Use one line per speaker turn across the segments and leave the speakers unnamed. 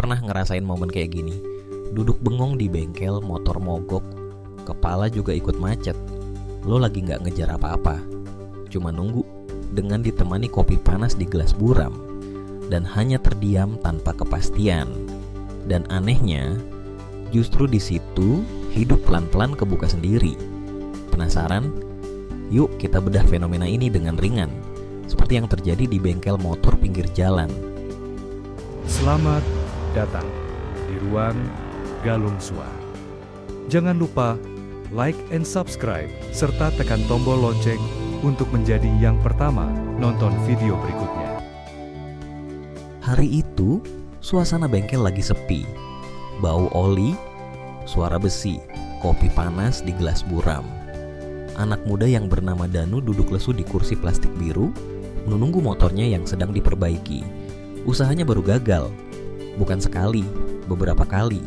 pernah ngerasain momen kayak gini? Duduk bengong di bengkel, motor mogok, kepala juga ikut macet. Lo lagi gak ngejar apa-apa, cuma nunggu dengan ditemani kopi panas di gelas buram, dan hanya terdiam tanpa kepastian. Dan anehnya, justru di situ hidup pelan-pelan kebuka sendiri. Penasaran? Yuk kita bedah fenomena ini dengan ringan, seperti yang terjadi di bengkel motor pinggir jalan.
Selamat datang di ruang Galung Suara. Jangan lupa like and subscribe, serta tekan tombol lonceng untuk menjadi yang pertama nonton video berikutnya.
Hari itu, suasana bengkel lagi sepi. Bau oli, suara besi, kopi panas di gelas buram. Anak muda yang bernama Danu duduk lesu di kursi plastik biru, menunggu motornya yang sedang diperbaiki. Usahanya baru gagal, bukan sekali, beberapa kali.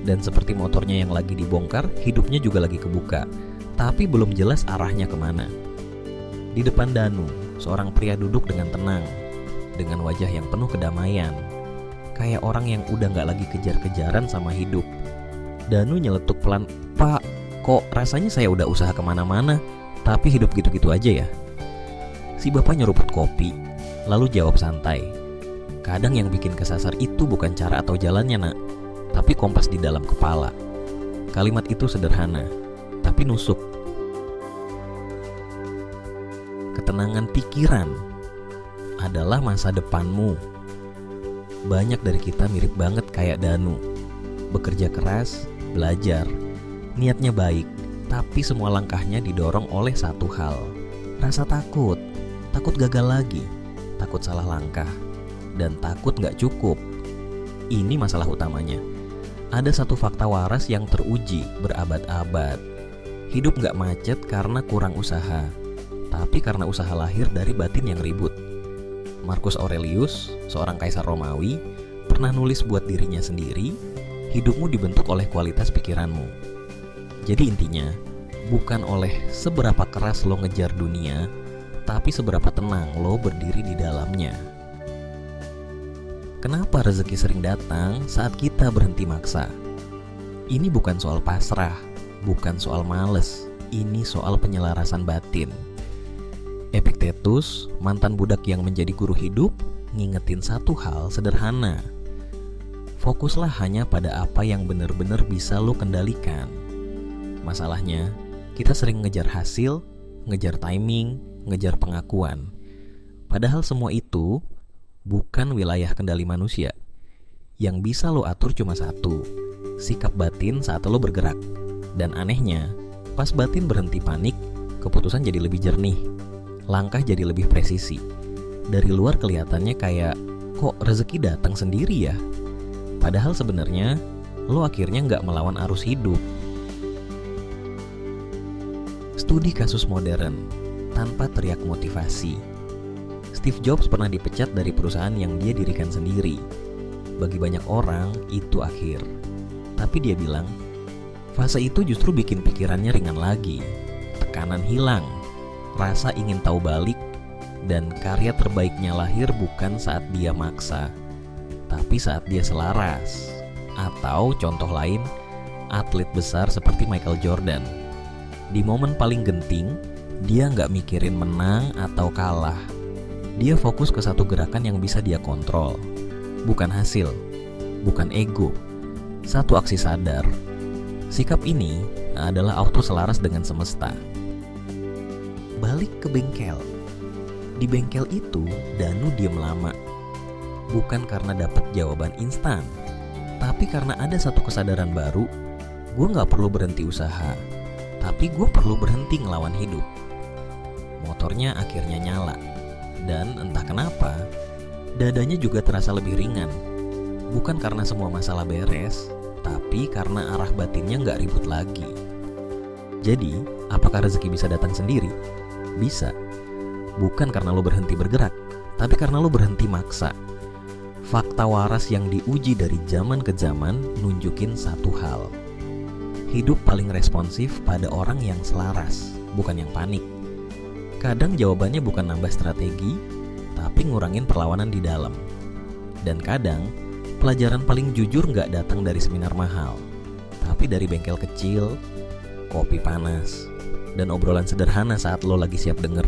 Dan seperti motornya yang lagi dibongkar, hidupnya juga lagi kebuka, tapi belum jelas arahnya kemana. Di depan Danu, seorang pria duduk dengan tenang, dengan wajah yang penuh kedamaian, kayak orang yang udah gak lagi kejar-kejaran sama hidup. Danu nyeletuk pelan, "Pak, kok rasanya saya udah usaha kemana-mana, tapi hidup gitu-gitu aja ya?" Si bapak nyeruput kopi, lalu jawab santai, "Kadang yang bikin kesasar itu bukan cara atau jalannya, nak, tapi kompas di dalam kepala." Kalimat itu sederhana, tapi nusuk. Ketenangan pikiran adalah masa depanmu. Banyak dari kita mirip banget kayak Danu. Bekerja keras, belajar, niatnya baik, tapi semua langkahnya didorong oleh satu hal. Rasa takut, takut gagal lagi, takut salah langkah, dan takut gak cukup. Ini masalah utamanya. Ada satu fakta waras yang teruji berabad-abad. Hidup gak macet karena kurang usaha, tapi karena usaha lahir dari batin yang ribut. Marcus Aurelius, seorang kaisar Romawi, pernah nulis buat dirinya sendiri, hidupmu dibentuk oleh kualitas pikiranmu. Jadi intinya, bukan oleh seberapa keras lo ngejar dunia, tapi seberapa tenang lo berdiri di dalamnya. Kenapa rezeki sering datang saat kita berhenti maksa? Ini bukan soal pasrah, bukan soal males, ini soal penyelarasan batin. Epictetus, mantan budak yang menjadi guru hidup, ngingetin satu hal sederhana. Fokuslah hanya pada apa yang benar-benar bisa lo kendalikan. Masalahnya, kita sering ngejar hasil, ngejar timing, ngejar pengakuan. Padahal semua itu bukan wilayah kendali manusia. Yang bisa lo atur cuma satu, sikap batin saat lo bergerak. Dan anehnya, pas batin berhenti panik, keputusan jadi lebih jernih, langkah jadi lebih presisi. Dari luar kelihatannya kayak, kok rezeki datang sendiri ya? Padahal sebenarnya lo akhirnya nggak melawan arus hidup. Studi kasus modern tanpa teriak motivasi. Steve Jobs pernah dipecat dari perusahaan yang dia dirikan sendiri. Bagi banyak orang itu akhir. Tapi dia bilang, fase itu justru bikin pikirannya ringan lagi. Tekanan hilang, rasa ingin tahu balik, dan karya terbaiknya lahir bukan saat dia maksa, tapi saat dia selaras. Atau contoh lain, atlet besar seperti Michael Jordan. Di momen paling genting, dia nggak mikirin menang atau kalah. Dia fokus ke satu gerakan yang bisa dia kontrol. Bukan hasil, bukan ego, satu aksi sadar. Sikap ini adalah auto selaras dengan semesta. Balik ke bengkel. Di bengkel itu, Danu diem lama. Bukan karena dapat jawaban instan, tapi karena ada satu kesadaran baru. Gue gak perlu berhenti usaha, tapi gue perlu berhenti ngelawan hidup. Motornya akhirnya nyala, dan entah kenapa, dadanya juga terasa lebih ringan. Bukan karena semua masalah beres, tapi karena arah batinnya gak ribut lagi. Jadi, apakah rezeki bisa datang sendiri? Bisa. Bukan karena lo berhenti bergerak, tapi karena lo berhenti maksa. Fakta waras yang diuji dari zaman ke zaman nunjukin satu hal. Hidup paling responsif pada orang yang selaras, bukan yang panik. Kadang jawabannya bukan nambah strategi, tapi ngurangin perlawanan di dalam. Dan kadang Pelajaran paling jujur nggak datang dari seminar mahal, tapi dari bengkel kecil, kopi panas, dan obrolan sederhana saat lo lagi siap denger.